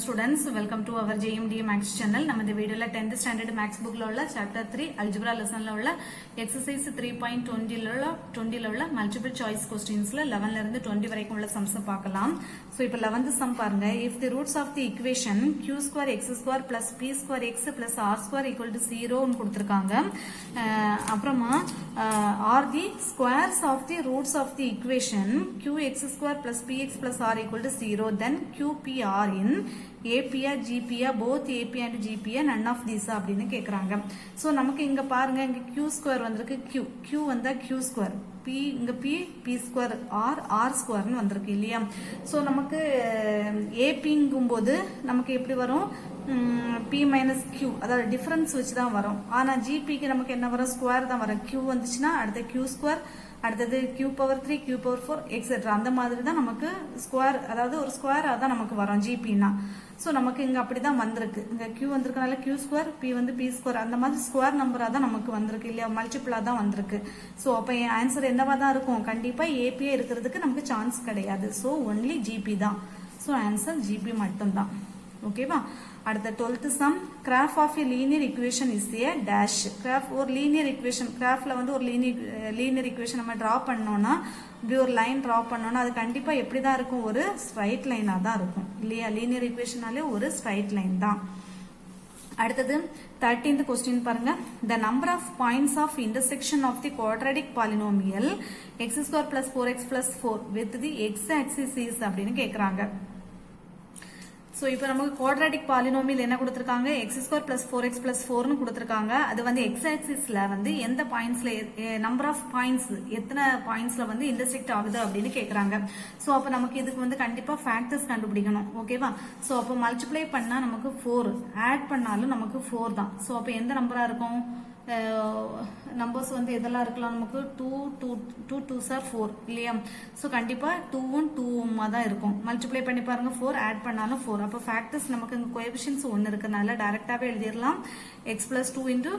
students, welcome to our JMD Max channel. நம்ம இந்த வீடியோல 10th standard Max bookல உள்ள chapter 3 algebra lessonல உள்ள exercise 3.20ல உள்ள multiple choice questionsல 11ல இருந்து 20 வரைக்கும் உள்ள sums பார்க்கலாம். So இப்போ 11th sum பாருங்க. If the roots of the equation q square x square plus p square x plus r square equal to 0 ன்னு கொடுத்திருக்காங்க. அப்புறமா are the squares of the roots of the equation qx square plus px plus r equal to 0, then qpr in APR, GPR, both AP and GPR, none of these அப்படின்னு கேக்குறாங்க. So நமக்கு இங்க பாருங்க, இங்க q square வந்திருக்கு, q வந்தா q square, p இங்க p square, r square ன்னு வந்திருக்கு இல்லையா. சோ நமக்கு AP ங்கும்போது நமக்கு எப்படி வரும், p minus q, அதாவது டிஃபரன்ஸ் வச்சு தான் வரும். ஆனா GP க்கு நமக்கு என்ன வரும், ஸ்கொயர் தான் வரும். q வந்துச்சுன்னா அடுத்து q square, அடுத்தது q power 3, q power 4 etcetera. அந்த மாதிரி தான் நமக்கு ஸ்கொயர், அதாவது ஒரு ஸ்கொயரா தான் நமக்கு வரும் ஜிபின்னா. சோ நமக்கு இங்க அப்படிதான் வந்திருக்கு. இங்க q வந்திருக்கனால q ஸ்கொயர், p வந்து p ஸ்கொயர், அந்த மாதிரி ஸ்கொயர் நம்பரா தான் நமக்கு வந்திருக்கு இல்லையா, மல்டிபிளா தான் வந்திருக்கு. சோ அப்ப ஆன்சர் என்னவா தான் இருக்கும், கண்டிப்பா ஏபியே இருக்கிறதுக்கு நமக்கு சான்ஸ் கிடையாது. சோ ஒன்லி ஜிபி தான். சோ ஆன்சர் ஜிபி மட்டும் தான். ஓகேவா. அடுத்த 12th sum, graph of a linear equation is a dash. graph ஒரு linear equation, graphல வந்து ஒரு linear equation நம்ம draw பண்ணோம்னா, இப்படி ஒரு லைன் draw பண்ணோம்னா அது கண்டிப்பா எப்படி தான் இருக்கும், ஒரு ஸ்ட்ரைட் லைனா தான் இருக்கும் இல்லையா. linear equationனாலே ஒரு ஸ்ட்ரைட் லைன் தான். அடுத்தது 13th question பாருங்க. The number of points of intersection of the quadratic polynomial x square plus 4x plus 4 with the x axis is அப்படின்னு கேக்குறாங்க. சோ இப்போ நமக்கு குவாட்ராட்டிக் பாலினோமியல் என்ன கொடுத்திருக்காங்க, x square plus 4x plus 4 னு கொடுத்திருக்காங்க. அது வந்து x ஆக்சிஸ்ல வந்து எந்த பாயிண்ட்ஸ்ல, நம்பர் ஆஃப் பாயிண்ட்ஸ், எத்தனை பாயிண்ட்ஸ்ல வந்து இன்டர்செக்ட் ஆகுது அப்படின்னு கேக்குறாங்க. சோ அப்ப நமக்கு இதுக்கு வந்து கண்டிப்பா ஃபேக்டர்ஸ் கண்டுபிடிக்கணும். ஓகேவா. சோ அப்ப மல்டிப்ளை பண்ணா நமக்கு 4, ஆட் பண்ணாலும் நமக்கு 4 தான். சோ அப்ப எந்த நம்பரா இருக்கும், நம்பர்ஸ் வந்து எதெல்லாம் இருக்கலாம், நமக்கு 2 2s are 4 இல்லையா. சோ கண்டிப்பா 2 2 தான் இருக்கும். மல்டிப்ளை பண்ணி பாருங்க, 4 ஆட் பண்ணாலும் 4. அப்ப ஃபேக்டர்ஸ் நமக்கு இங்க கோஎஃபிஷியன்ட்ஸ் 1 இருக்கனால டைரக்டாவே எழுதிரலாம். x plus 2 into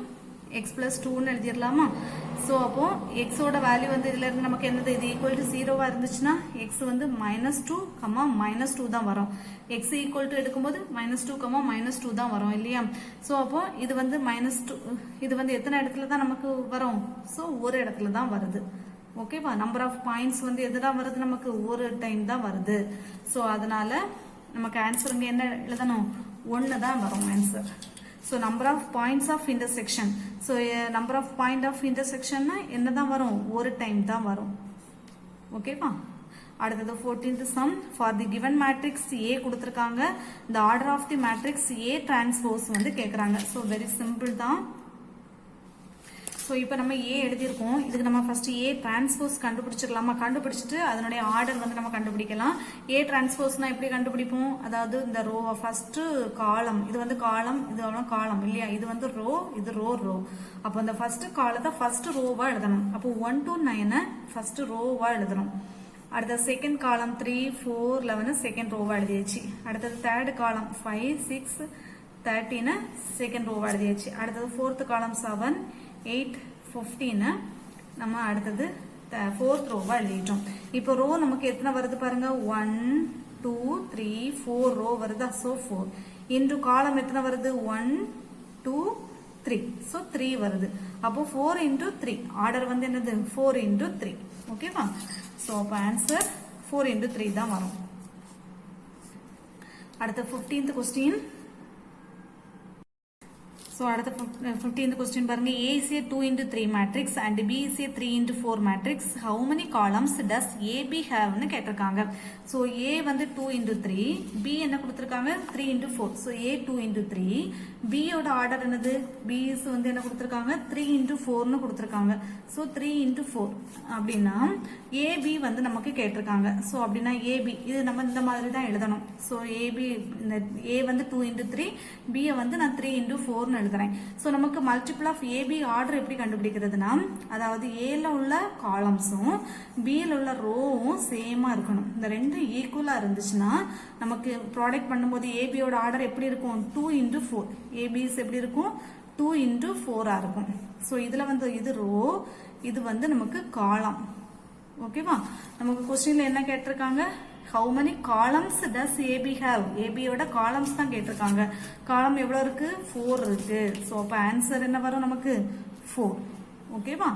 x plus 2 ன்னு எழுதிரலாமா. சோ அப்போ x ஓட வேல்யூ வந்து இதுல இருந்து நமக்கு என்னது, இது ஈக்குவல் டு 0வா இருந்துச்சுன்னா x வந்து -2, -2 தான் வரும். x ஈக்குவல் டு எடுக்கும்போது -2, -2 தான் வரும் இல்லையா. சோ அப்போ இது வந்து -2, இது வந்து எத்தனை இடத்துல தான் நமக்கு வரும், சோ ஒரு இடத்துல தான் வருது. ஓகேவா. நம்பர் ஆஃப் பாயிண்ட்ஸ் வந்து எதுதான் வருது, நமக்கு ஒரு டைம் தான் வருது. சோ அதனால நமக்கு ஆன்சர் இங்க என்ன எழுதணும், 1 தான் வரும் answer. So number of points of intersection. So number of point of intersection என்னதான் வரும், ஒரு டைம் தான் வரும். ஓகேவா. அடுத்தது 14th sum, for the given matrix A கொடுத்திருக்காங்க, the order of the matrix A transpose வந்து கேக்குறாங்க. So very simple தான். சோ இப்போ நம்ம A எழுதியிருக்கோம். இதுக்கு நம்ம ஃபர்ஸ்ட் A டிரான்ஸ்போஸ் கண்டுபிடிச்சிடலாமா, கண்டுபிடிச்சிட்டு அதனுடைய ஆர்டர் வந்து நம்ம கண்டுபிடிக்கலாம். A டிரான்ஸ்போஸ்னா எப்படி கண்டுபிடிப்போம், அதாவது இந்த ரோ ஃபர்ஸ்ட் காலம், இது வந்து காலம், இது காலம் இல்லையா, இது வந்து ரோ, இது ரோ. அப்போ இந்த ஃபர்ஸ்ட் காலத்தை ஃபர்ஸ்ட் ரோவா எழுதணும். அப்போ 1 to 9 ஃபர்ஸ்ட் ரோவா எழுதணும். அடுத்த செகண்ட் காலம் 3, 4, 11 செகண்ட் ரோவா எழுதியாச்சு. அடுத்தது தேர்ட் காலம் 5, 6, 13 செகண்ட் ரோவா எழுதியாச்சு. அடுத்தது ஃபோர்த் காலம் 7, 8, 15 நம்ம அடுத்தது ஃபோர்த் ரோவா எழுதிட்டோம். இப்போ ரோ நமக்கு எத்தனை வருது பாருங்க, 1 2 3 4 ரோ வருதா. சோ 4 இன்டு காலம் எத்தனை வருது, 1 2 3, சோ 3 வருது. அப்போ 4 into 3, ஆர்டர் வந்து என்னது 4 into 3. ஓகேவா. சோ அப்ப ஆன்சர் 4 into 3 தான் வரும். அடுத்த 15th question. So அடுத்த 15th question பாருங்க. A is a 2 into 3 matrix and B is a 3 into 4 matrix. How many columns does AB have னு கேட்டிருக்காங்க. So A வந்து 2 into 3, B என்ன கொடுத்திருக்காங்க 3 into 4. So A 2 into 3, B ஓட order என்னது, B வந்து என்ன கொடுத்திருக்காங்க 3 into 4 னு கொடுத்திருக்காங்க. So 3 into 4 அப்படின்னா AB வந்து நமக்கு கேட்டிருக்காங்க. So அப்படின்னா AB இது நம்ம இந்த மாதிரி தான் எழுதணும். So AB A வந்து 2 into 3, B வந்து நான் 3 into 4 னு எழுதுறேன். சோ நமக்கு மல்டிபிள் ஆஃப் ஏபி ஆர்டர் எப்படி கண்டுபிடிக்கிறதுனா, அதாவது ஏல உள்ள காலம்ஸும் பில உள்ள ரோவும் சேமா இருக்கணும். இந்த ரெண்டும் ஈக்குவலா இருந்துச்சுன்னா நமக்கு ப்ராடக்ட் பண்ணும்போது ஏபியோட ஆர்டர் எப்படி இருக்கும், 2 into 4. ஏபிஸ் எப்படி இருக்கும், 2 into 4 இருக்கும். சோ இதுல வந்து இது ரோ, இது வந்து நமக்கு காலம். ஓகேவா. நமக்கு क्वेश्चनல என்ன கேட்டிருக்காங்க, how many columns does AB have? AB ஓட columns தான் கேட்டிருக்காங்க. காலம் எவ்வளவு இருக்கு? 4 இருக்கு. சோ அப்ப ஆன்சர் என்ன வரும் நமக்கு? 4. ஓகேவா?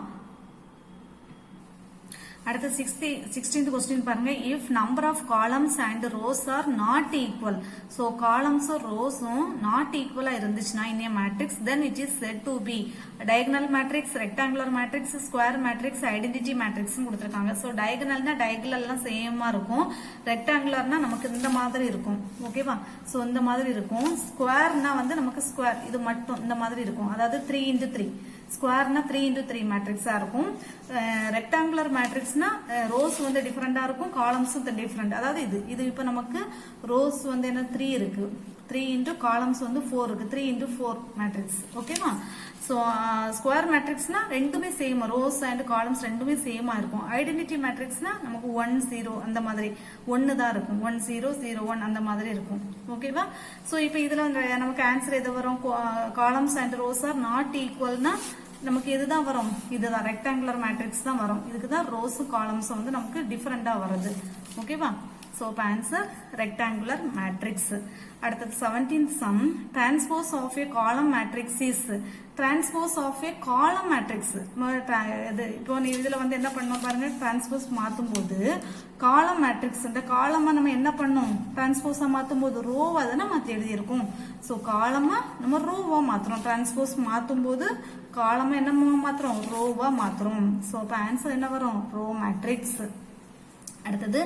அடுத்த 16th question பாருங்க. if number of columns and rows are not equal, so columns or rows not equal இருந்துச்சுன்னா in a matrix, then it is said to be diagonal matrix, rectangular matrix, square matrix, identity matrix கொடுத்திருக்காங்க. so diagonalனா diagonalலாம் சேமா இருக்கும், rectangularனா நமக்கு இந்த மாதிரி இருக்கும். ஓகேவா? so இந்த மாதிரி இருக்கும். squareனா வந்து நமக்கு square இது மட்டும் இந்த மாதிரி இருக்கும், அதாவது 3x3. ஸ்கொயர்னா 3x3 மேட்ரிக்ஸா இருக்கும். ரெக்டாங்குலர் மேட்ரிக்ஸ்னா ரோஸ் வந்து டிஃபரெண்டா இருக்கும், காலம்ஸும் டிஃபரெண்ட். அதாவது இது இப்ப நமக்கு ரோஸ் வந்து என்ன 3 இருக்கு, 3 இன்டு காலம்ஸ் வந்து 4 இருக்கு, 3x4 மேட்ரிக்ஸ். ஓகேவா? சோ ஸ்கொயர் மேட்ரிக்ஸ்னா ரெண்டுமே சேம், ரோஸ் அண்ட் காலம்ஸ் ரெண்டுமே சேமா இருக்கும். ஐடென்டிட்டி மேட்ரிக்ஸ்னா நமக்கு 1 0 அந்த மாதிரி 1 தான் இருக்கும், 1 0 0 1 அந்த மாதிரி இருக்கும். ஓகேவா? சோ இப்போ இதுல நமக்கு ஆன்சர் எது வரும்? Columns and rows are not ஈக்குவல்னா நமக்கு இதுதான் வரும், இதுதான் ரெக்டாங்குலர் மேட்ரிக்ஸ் தான் வரும். இதுக்கு தான் ரோஸும் காலம்ஸும் வந்து நமக்கு டிஃபரெண்டா வருது. ஓகேவா? சோ இப்போ ஆன்சர் ரெக்டாங்குலர் மேட்ரிக்ஸ். அடுத்தது 17th sum, transpose of a column matrix is transpose of a column matrix. இப்போ இதுல வந்து என்ன பண்ணோம் பாருங்க, transpose மாத்தும் போது காலம் மேட்ரிக்ஸ், இந்த காலமா நம்ம என்ன பண்ணோம், டிரான்ஸ்போஸா மாத்தும் போது ரோவா தானே மாத்தி எழுதியிருக்கும். சோ காலமா நம்ம ரோவா மாத்துறோம், டிரான்ஸ்போஸ் மாத்தும் போது காலமா என்ன மாத்துறோம், ரோவா மாத்துறோம். சோ அப்ப ஆன்சர் என்ன வரும்? Row matrix. அடுத்தது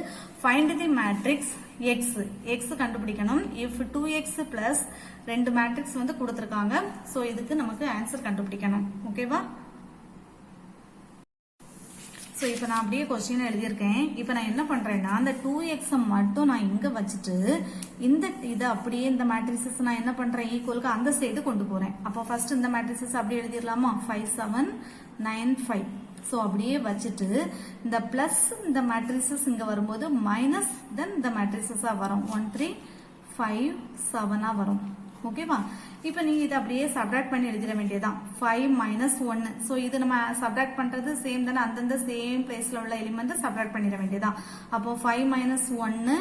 find the matrix x. x கண்டுபிடிக்கணும். if 2x plus 2 மேட்ரிக்ஸ் வந்து கொடுத்திருக்காங்க. சோ இதுக்கு நமக்கு ஆன்சர் கண்டுபிடிக்கணும். ஓகேவா? சோ இப்போ நான் அப்படியே क्वेश्चन எழுதியிருக்கேன். இப்போ நான் என்ன பண்றேன்னா அந்த 2x மட்டும் நான் இங்க வச்சுட்டு இது அப்படியே இந்த மேட்ரிக்ஸஸ் நான் என்ன பண்றேன், ஈக்குவலுக்கு அந்த சைடு கொண்டு போறேன். அப்போ ஃபர்ஸ்ட் இந்த மேட்ரிக்ஸஸ் அப்படியே எழுதிடலாமா? 5 7 9 5. சோ அப்படியே வச்சுட்டு இந்த பிளஸ் இந்த மேட்ரிக்ஸஸ் இங்க வரும்போது மைனஸ் தென் இந்த மேட்ரிக்ஸஸா வரும், 1 3 5 7 வரும். ஓகேவா? இப்போ நீங்க இதை அப்படியே சப்ட்ராக்ட் பண்ணி எழுதிட வேண்டியதான். 5 minus 1. சோ இது நம்ம சப்ட்ராக்ட் பண்றது சேம் தானே, அந்தந்த சேம் பிளேஸ்ல உள்ள எலிமெண்ட் சப்ட்ராக்ட் பண்ணிட வேண்டியதான். அப்போ 5 minus 1,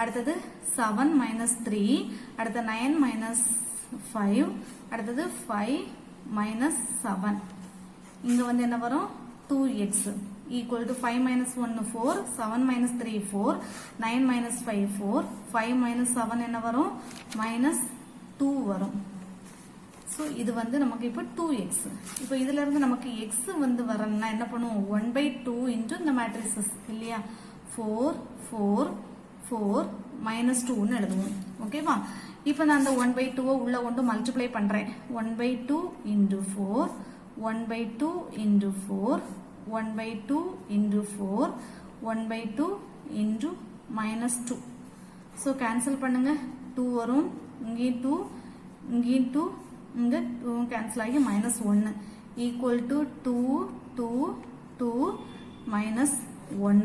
அடுத்தது 7 minus 3, அடுத்து 9 minus 5, அடுத்தது 5 minus 7. இங்க வந்து என்ன வரும்? 2x equal to 5 minus 1 4, 7 minus 3 4, 9 minus 5 4, 5 minus 7 என்ன வரும்? minus 2 வரும். சோ இது வந்து நமக்கு இப்போ 2x. இப்போ இதுல இருந்து நமக்கு x வந்து வரணும்னா என்ன பண்ணுவோம்? 1/2 into இந்த மேட்ரிக்ஸஸ் இல்லையா? 4 4 4 minus 2 ன்னு எழுதுவோம். ஓகேவா? இப்போ நான் அந்த 1/2 உள்ள கொண்டு மல்டிப்ளை பண்றேன். 1/2 into 4, 1/2 into 4, 1/2 into 4, 1/2 into minus 2. so cancel பண்ணுங்க, 2 வரும், இங்கே 2, இங்கே 2, இங்க 2 cancel ஆகி minus 1 equal to 2 2 2 minus 1.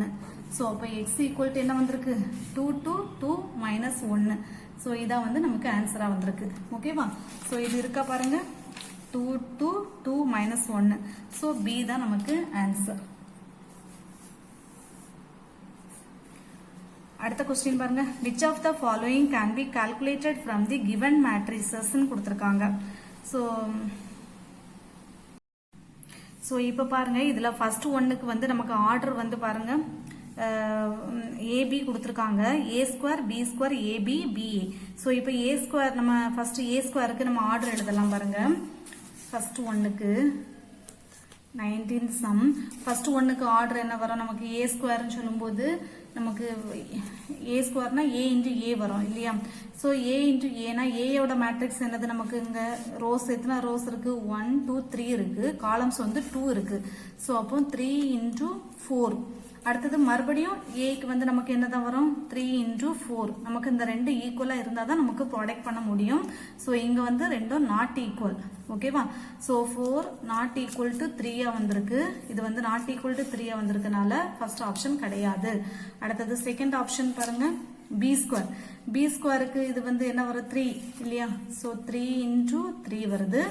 so அப்ப x equal to என்ன வந்திருக்கு? 2 2 2 minus 1. so இதான் வந்து நமக்கு ஆன்சரா வந்திருக்கு. ஓகேவா? so இது இருக்கா பாருங்க, 2 2 2 minus 1. so B தான் நமக்கு ஆன்சர். அடுத்த क्वेश्चन பாருங்க, which of the following can be calculated from the given matrices ன்னு கொடுத்திருக்காங்க. so இப்ப பாருங்க, இதுல ஃபர்ஸ்ட் ஒன்னுக்கு வந்து நமக்கு ஆர்டர் வந்து பாருங்க, AB கொடுத்திருக்காங்க, a square b square ab ba. so இப்ப a ஸ்கொயர் நம்ம ஃபர்ஸ்ட் a ஸ்கொயருக்கு நம்ம ஆர்டர் எழுதலாம் பாருங்க. ஃபர்ஸ்ட் ஒன்னுக்கு 19th sum, ஃபர்ஸ்ட் ஒன்னுக்கு ஆர்டர் என்ன வரும் நமக்கு? a ஸ்கொயர்னு சொல்லும்போது நமக்கு a ஸ்கொயர்னா a into a வரும் இல்லையா? சோ a into a னா a யோட மேட்ரிக்ஸ் என்னது நமக்கு? இங்க ரோஸ் எத்தனை ரோஸ் இருக்கு? 1 2 3 இருக்கு, காலம்ஸ் வந்து 2 இருக்கு. சோ அப்போ 3 into 4. அடுத்தது மறுபடியும் ஏக்கு வந்து நமக்கு என்னதான் வரும்? 3 into 4. நமக்கு இந்த ரெண்டு ஈக்குவலா இருந்தாதான் நமக்கு ப்ராடக்ட் பண்ண முடியும். சோ இங்க வந்து ரெண்டும் நாட் ஈக்குவல். ஓகேவா? சோ 4 நாட் ஈக்குவல் டு 3 வந்திருக்கு, இது வந்து நாட் ஈக்குவல் டு 3 வந்திருக்கனால ஃபர்ஸ்ட் ஆப்ஷன் கிடையாது. அடுத்தது செகண்ட் ஆப்ஷன் பாருங்க, b ஸ்கொயர். b ஸ்கொயருக்கு இது வந்து என்ன வரும்? 3 இல்லையா? சோ 3 into 3 வருது.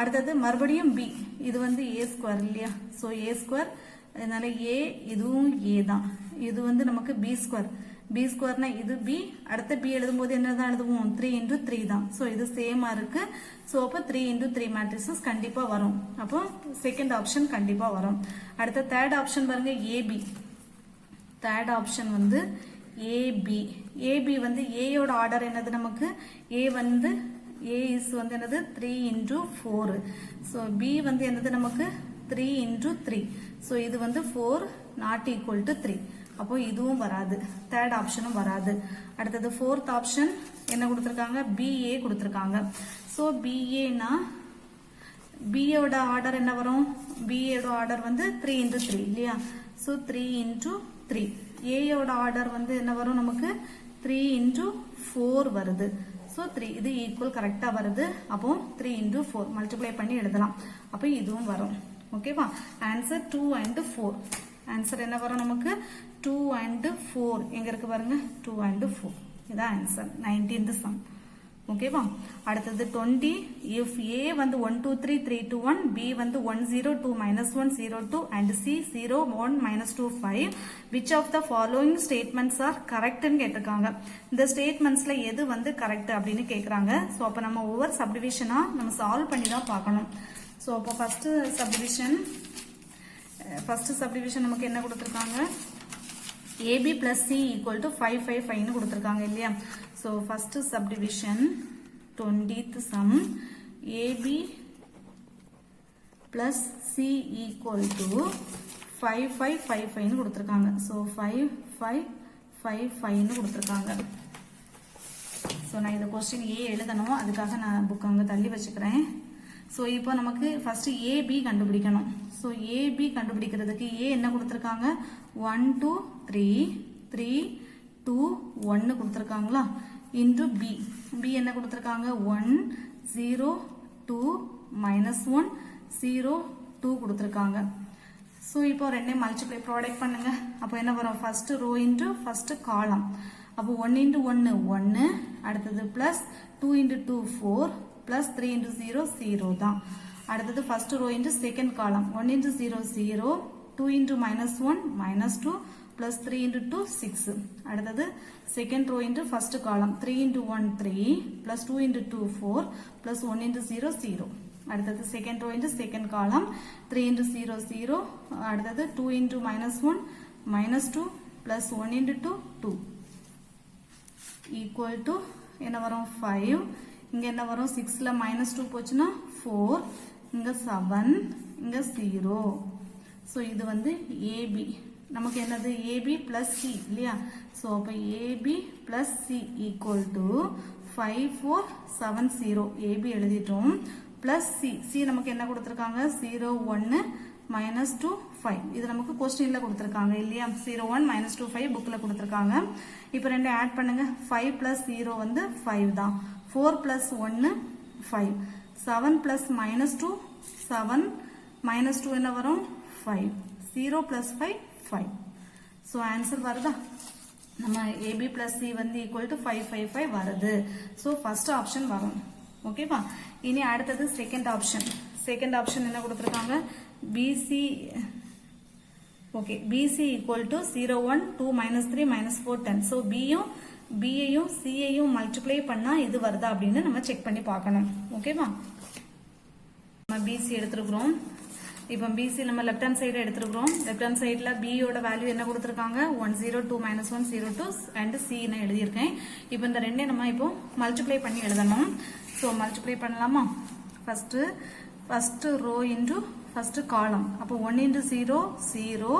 அடுத்தது மறுபடியும் b, இது வந்து a ஸ்கொயர் இல்லையா? சோ a ஸ்கொயர், அதனால a இதுவும் a தான், இது வந்து நமக்கு b ஸ்கொயர். b ஸ்கொயர்னா இது b, அடுத்த b எழுதும்போது என்னதான் எழுதுவோம் 3 into 3 தான். சோ இது சேமா இருக்கு. சோ அப்ப 3 into 3 மேட்ரிக்ஸஸ் கண்டிப்பா வரும். அப்போ செகண்ட் ஆப்ஷன் கண்டிப்பா வரும். அடுத்த தேர்ட் ஆப்ஷன் பாருங்க ab. தேர்ட் ஆப்ஷன் வந்து ab. ab வந்து a யோட ஆர்டர் என்னது நமக்கு a வந்து a is வந்து என்னது 3 into 4. சோ b வந்து என்னது நமக்கு 3 into 3. சோ இது வந்து 4 not equal to 3. அப்போ இதுவும் வராது. தேர்ட் ஆப்ஷனும் வராது. அடுத்தது ஃபோர்த் ஆப்ஷன் என்ன கொடுத்திருக்காங்க BA கொடுத்திருக்காங்க. சோ BA னா B யோட ஆர்டர் என்ன வரும் B யோட ஆர்டர் வந்து 3 into 3 இல்லையா. So 3 into 3. A யோட ஆர்டர் வந்து என்ன வரும் நமக்கு 3 into 4 வருது. சோ 3 இது ஈக்குவல் கரெக்டா வருது. அப்போ 3 into 4 மல்டிப்ளை பண்ணி எழுதலாம். அப்போ இதுவும் வரும். ஓகேவா. Answer 2 and 4. ஆன்சர் என்ன வரும் நமக்கு 2 and 4. எங்க இருக்கு பாருங்க 2 and 4. இதான் ஆன்சர் 19th சம். ஓகேவா. அடுத்தது 20. if A வந்து 1 2 3 3 2 1, B வந்து 1 0 2 -1 0 2 and C 0 1 -2 5, which of the following statements are correct ன்னு கேட்டிருக்காங்க. இந்த ஸ்டேட்மெண்ட்ஸ்ல எது வந்து கரெக்ட் அப்படின்னு கேக்குறாங்க. சோ அப்ப நம்ம ஒவ்வொரு சப்டிவிஷனா நம்ம சால்வ் பண்ணி தான் பார்க்கணும். சோ அப்ப ஃபர்ஸ்ட் சப்டிவிஷன் நமக்கு என்ன கொடுத்திருக்காங்க AB plus C equal to 5 5 5 ன்னு கொடுத்திருக்காங்க இல்லையா. So first subdivision 20th sum AB plus C equal to 5 5 5 5 ன்னு கொடுத்திருக்காங்க. சோ 5 5 5 5 ன்னு கொடுத்திருக்காங்க. சோ நான் இந்த क्वेश्चन A எழுதணும். அதுக்காக நான் புக் அங்க தள்ளி வச்சுக்கிறேன். சோ இப்போ நமக்கு ஃபர்ஸ்ட் AB கண்டுபிடிக்கணும். சோ AB கண்டுபிடிக்கிறதுக்கு A என்ன கொடுத்திருக்காங்க 1 2 3 3 2 1 கொடுத்திருக்காங்களா into B. B என்ன கொடுத்திருக்காங்க 1 0 2 -1 0 2 கொடுத்திருக்காங்க. சோ இப்போ ரெண்டே மல்டிப்ளை ப்ராடக்ட் பண்ணுங்க. அப்போ என்ன வரும் first row into first column. அப்போ 1 into 1 1, அடுத்தது பிளஸ் 2 into 2 4 plus 3 into 0 0 தான். அடுத்தது first row into second column 1 into 0 0, 2 into -1 -2 plus 3 into 2 6. அடுத்தது செகண்ட் ரோ into ஃபர்ஸ்ட் காலம் 3 into 1 3 plus 2 into 2 4 plus 1 into 0 0. அடுத்தது second row into second column 3 into 0 0, அடுத்தது 2 into -1 -2 plus 1 into 2 2 equal to என்ன வரும் 5. இங்க என்ன வரும் 6ல -2 போச்சுன்னா 4, இங்க 7, இங்க 0. சோ இது வந்து AB. நமக்கு என்னது AB plus C இல்லையா. சோ அப்ப AB plus C equal to 5 4 7 0. AB எழுதிட்டோம். plus C. C நமக்கு என்ன கொடுத்திருக்காங்க 0 1 -2 5. இது நமக்கு क्वेश्चनல கொடுத்திருக்காங்க இல்லையா. 0 1 -2 5 புக்ல கொடுத்திருக்காங்க. இப்போ ரெண்டு ஆட் பண்ணுங்க. 5 plus 0 வந்து 5 தான். 4 plus 1 5, 7 plus -2 7, -2 என்ன வரும் 5, 0 plus 5 5. சோ ஆன்சர் வருதா. நம்ம AB plus C வந்து equal to 5 5 5 வருது. சோ ஃபர்ஸ்ட் ஆப்ஷன் வரும். ஓகேவா. இனி அடுத்தது செகண்ட் ஆப்ஷன். செகண்ட் ஆப்ஷன் என்ன கொடுத்திருக்காங்க BC. Okay BC equal to 0 1 2 -3 -4 10. So Bயும் B-யையும் C-யையும் மல்டிப்ளை பண்ணா இது வருதா அப்படின்னு நம்ம செக் பண்ணி பார்க்கணும். ஓகேவா. நம்ம BC எடுத்துக்கிறோம். இப்போ BC நம்ம லெஃப்ட் ஹேண்ட் சைடு எடுத்துக்கிறோம். லெஃப்ட் ஹேண்ட் சைடுல B யோட வேல்யூ என்ன கொடுத்திருக்காங்க 1 0 2 -1 0 2 and C ன்னு எழுதியிருக்கேன். இப்போ இந்த ரெண்டே நம்ம இப்போ மல்டிப்ளை பண்ணி எழுதணும். சோ மல்டிப்ளை பண்ணலாமா. First row into first column. அப்போ 1 into 0 0,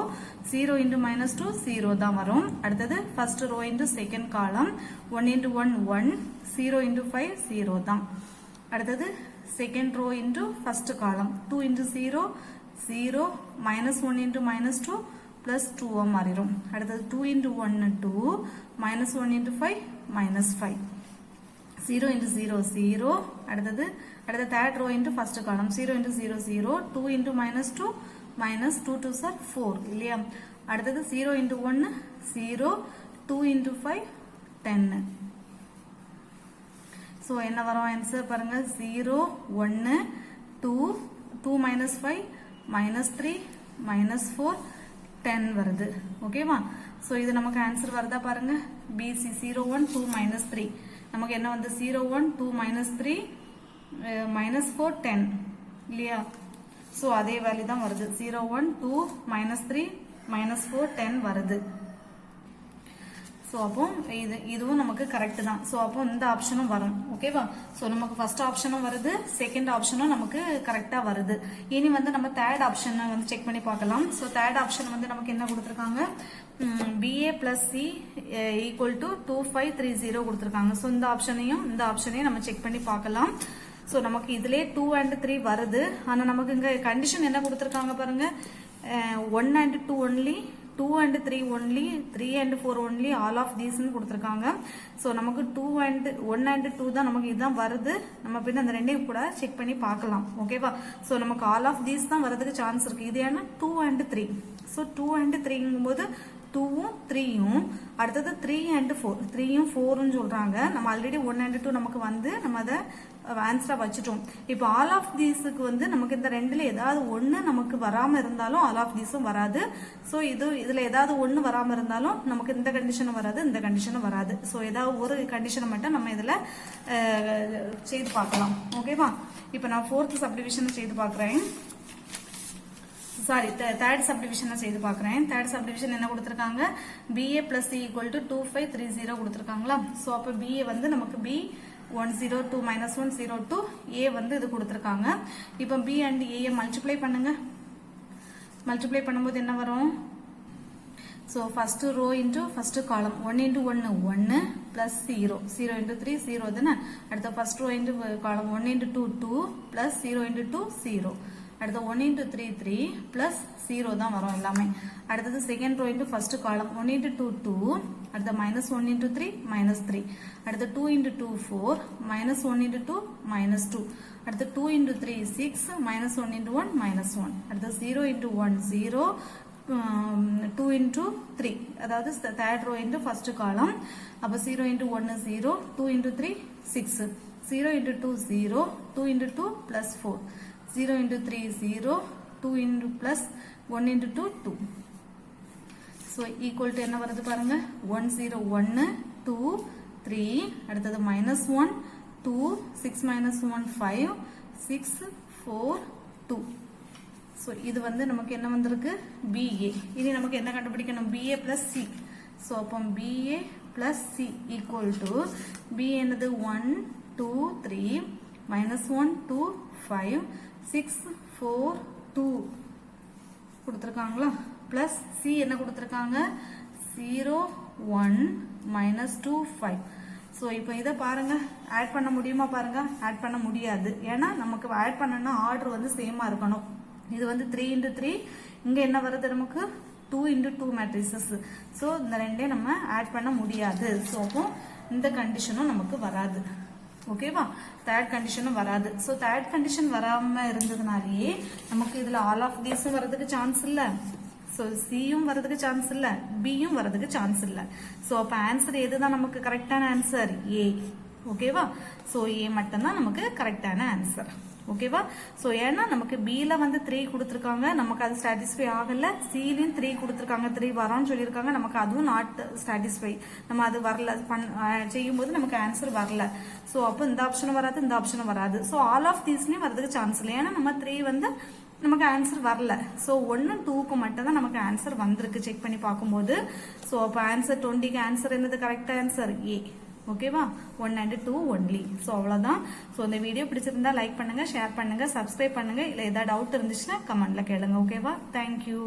0 into -2 0 தான் வரும். அடுத்தது first row into second column 1 into 1 1, 0 into 5 0 தான். அடுத்தது செகண்ட் ரோ into ஃபர்ஸ்ட் காலம் 2 into 0 0, -1 into -2 plus 2 மாறிடும். அடுத்தது 2 into 1 2, -1 into 5 -5, 0 into 0 0. அடுத்த third row into first column 0 into 0 0, 2 into -2 -2 2s are 4 இல்லையா. அடுத்தது 0 into 1 0, 2 into 5 10. சோ என்ன வரும் ஆன்சர் பாருங்க 0 1 2 2 -5 -3 -4 10 வருது ஓகேவா சோ இது நமக்கு ஆன்சர் வருதா பாருங்க BC 0 1 2 minus 3 நமக்கு என்ன வந்து 0 1 2 minus 3 minus 4 10 இல்லையா சோ அதே வேல்யூ தான் வருது 0 1 2 minus 3 minus 4 10 வருது சோ அப்போ இதுவும் நமக்கு கரெக்ட் தான் சோ அப்போ இந்த ஆப்ஷனும் வரும் ஓகேவா சோ நமக்கு ஃபர்ஸ்ட் ஆப்ஷனும் வருது செகண்ட் ஆப்ஷனும் நமக்கு கரெக்டா வருது இனி வந்து நம்ம தேர்ட் ஆப்ஷன் வந்து செக் பண்ணி பார்க்கலாம் சோ தேர்ட் ஆப்ஷன் வந்து நமக்கு என்ன கொடுத்திருக்காங்க BA plus C equal to 2530 கொடுத்திருக்காங்க சோ இந்த ஆப்ஷனையும் நம்ம செக் பண்ணி பார்க்கலாம் சோ நமக்கு இதுலயே 2 and 3 வருது ஆனா நமக்கு இங்க கண்டிஷன் என்ன கொடுத்திருக்காங்க பாருங்க 1 and 2 only 2 and 3 only 3 and 4 only all of these னு கொடுத்திருக்காங்க சோ நமக்கு 1 and 2 தான் நமக்கு இதுதான் வருது நம்ம பின்ன அந்த ரெண்டையும் கூட செக் பண்ணி பார்க்கலாம் ஓகேவா சோ நமக்கு all of these தான் வரதுக்கு சான்ஸ் இருக்கு இது என்ன 2 and 3 சோ 2 and 3 ங்கும்போது 2ம் 3யும் அடுத்தது 3 and 4 3யும் 4ன்னு சொல்றாங்க நம்ம ஆல்ரெடி 1 and 2 நமக்கு வந்து நம்ம அத ஆன்சரா வச்சிட்டோம் இப்போ ஆல் ஆஃப் தீஸ்க்கு வந்து நமக்கு இந்த ரெண்டுல ஏதாவது ஒண்ணு நமக்கு வராம இருந்தாலும் ஆல் ஆஃப் தீஸும் வராது சோ இதுல ஏதாவது ஒண்ணு வராம இருந்தாலும் நமக்கு இந்த கண்டிஷனும் வராது இந்த கண்டிஷனும் வராது சோ ஏதாவது ஒரு கண்டிஷனை மட்டும் நம்ம இதுல செய்து பார்க்கலாம் ஓகேவா இப்போ நான் 4th சப்டிவிஷன் செய்து பார்க்கறேன் சாரி தேர்ட் சப்டிவிஷன் செய்து பார்க்கறேன் தேர்ட் சப்டிவிஷன் என்ன கொடுத்திருக்காங்க BA plus C equal to 2530 கொடுத்திருக்காங்களா so அப்ப BA வந்து நமக்கு B 102 minus 102 A வந்து இது கொடுத்திருக்காங்க இப்போ B and A மல்டிப்ளை பண்ணுங்க மல்டிப்ளை பண்ணும்போது என்ன வரும் so first row into first column 1 into 1 1 plus 0 0 into 3 0 தான அடுத்து first row into column 1 into 2 2 plus 0 into 2 0 அடுத்து 1 into 3 3 plus 0 தான் வரும் எல்லாமே அடுத்து second row into first column 1 into 2 2 அடுத்து minus 1 into 3 minus 3 அடுத்து 2 into 2 4 minus 1 into 2 minus 2 அடுத்து 2 into 3 6 minus 1 into 1 minus 1 அடுத்து 0 into 1 0 2 into 3 அதாவது third row into first column அப்ப 0 into 1 0 2 into 3 6 0 into 2 0 2 into 2 plus 4 0 into 3 0 2 into plus 1 into 2 2 so equal to என்ன வருது பாருங்க 1 0 1 2 3 அடுத்தது minus 1 2 6 minus 1 5 6 4 2 so இது வந்து நமக்கு என்ன வந்திருக்கு BA இனி நமக்கு என்ன கண்டுபிடிக்கணும் BA plus C so அப்போ BA plus C equal to B என்னது 1 2 3 minus 1 2 5 6 4 2 கொடுத்திருக்காங்களா plus C என்ன கொடுத்திருக்காங்க 0 1 minus 2 5 so இப்போ இத பாருங்க ஆட் பண்ண முடியுமா பாருங்க ஆட் பண்ண முடியாது ஏனா நமக்கு ஆட் பண்ணனும் ஆர்டர் வந்து சேமா இருக்கணும் இது வந்து 3 into 3 இங்க என்ன வருது நமக்கு 2 into 2 matrices so இந்த ரெண்டே நம்ம ஆட் பண்ண முடியாது so அப்போ இந்த கண்டிஷனும் நமக்கு வராது ஓகேவா தேர்ட் கண்டிஷனும் வராது சோ தேர்ட் கண்டிஷன் வராம இருந்ததுனாலயே நமக்கு இதுல ஆல் ஆஃப் தீஸும் வரதுக்கு சான்ஸ் இல்ல சோ சியும் வரதுக்கு சான்ஸ் இல்ல பியும் வரதுக்கு சான்ஸ் இல்ல சோ அப்ப ஆன்சர் எதுதான் நமக்கு கரெக்டான ஆன்சர் ஏ ஓகேவா சோ ஏ மட்டும் தான் நமக்கு கரெக்டான ஆன்சர் ஓகேவா சோ ஏன்னா நமக்கு B ல வந்து 3 கொடுத்திருக்காங்க நமக்கு அது சாட்டிஸ்ஃபை ஆகல C லயும் 3 கொடுத்திருக்காங்க 3 வரான்னு சொல்லிருக்காங்க நமக்கு அதுவும் நாட் சாட்டிஸ்ஃபை நம்ம அது வரல செய்யும்போது நமக்கு ஆன்சர் வரல சோ அப்ப இந்த ஆப்ஷனும் வராது இந்த ஆப்ஷனும் வராது சோ ஆல் ஆஃப் தீஸ்லயும் வரதுக்கு சான்ஸ் இல்லை ஏன்னா நம்ம 3 வந்து நமக்கு ஆன்சர் வரல சோ 1 2க்கு மட்டும் தான் நமக்கு ஆன்சர் வந்திருக்கு செக் பண்ணி பார்க்கும்போது சோ அப்ப ஆன்சர் 20க்கு ஆன்சர் என்னது கரெக்ட் ஆன்சர் ஏ ஓகேவா 1 and 2 only சோ அவ்வளவுதான் சோ இந்த வீடியோ பிடிச்சிருந்தா லைக் பண்ணுங்க ஷேர் பண்ணுங்க சப்ஸ்கிரைப் பண்ணுங்க இல்ல ஏதாவது டவுட் இருந்துச்சுன்னா கமெண்ட்ல கேளுங்க ஓகேவா தேங்க்யூ